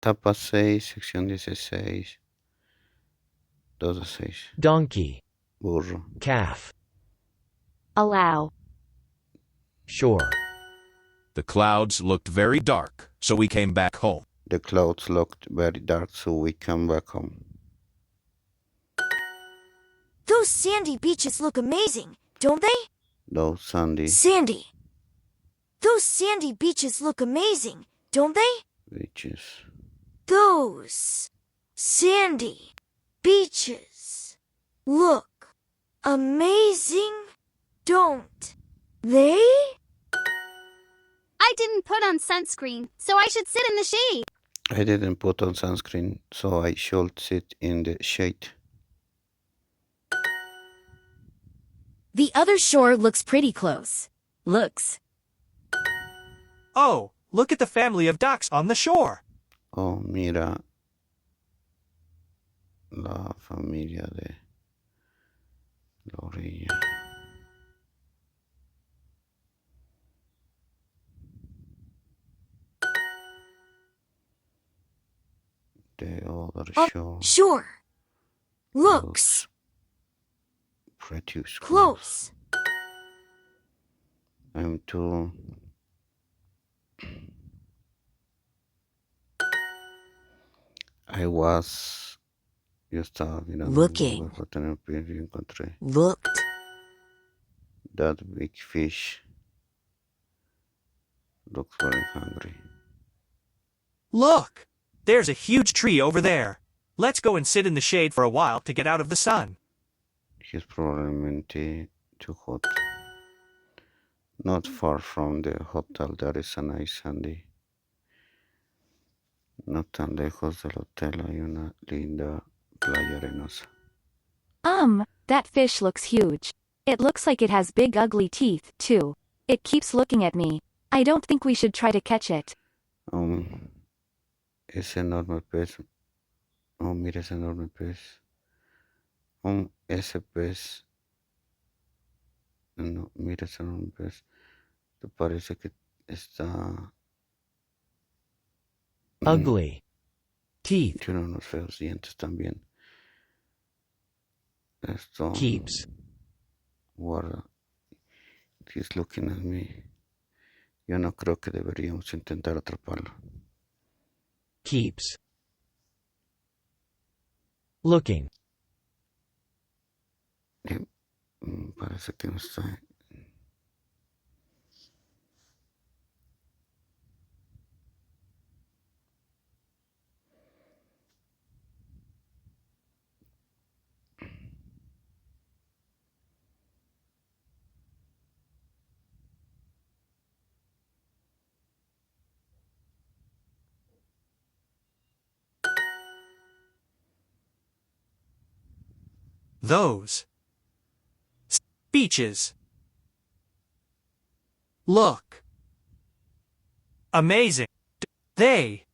Etapa 6, sección 16, 2 de 6. Donkey. Burro. Calf. Allow. Shore. The clouds looked very dark, so we came back home. The clouds looked very dark, so we came back home. Those sandy beaches look amazing, don't they? Those sandy Sandy. Those sandy beaches look amazing, don't they? beaches. Those sandy beaches look amazing, don't they? I didn't put on sunscreen, so I should sit in the shade. I didn't put on sunscreen, so I should sit in the shade. The other shore looks pretty close. Looks. Oh, look at the family of ducks on the shore. Oh, mira la familia de la orilla. The other shore Sure. Looks pretty close. I'm too. Yo estaba mirando Looking. un lugar para tener pie y encontré Looked. that big fish. Looks very hungry. Look, there's a huge tree over there. Let's go and sit in the shade for a while to get out of the sun. He's probablemente too hot. Not far from the hotel there is a nice sandy. No tan lejos del hotel hay una linda playa arenosa. That fish looks huge. It looks like it has big ugly teeth, too. It keeps looking at me. I don't think we should try to catch it. Ese enorme pez. Oh, mira ese enorme pez. Ese pez. No, mira ese enorme pez. Te parece que está. Ugly. Teeth. Tiene unos feos dientes también. Esto. Keeps. Guarda. He's looking at me. Yo no creo que deberíamos intentar atraparlo. Keeps. Looking. Parece que no está. Those beaches look amazing. They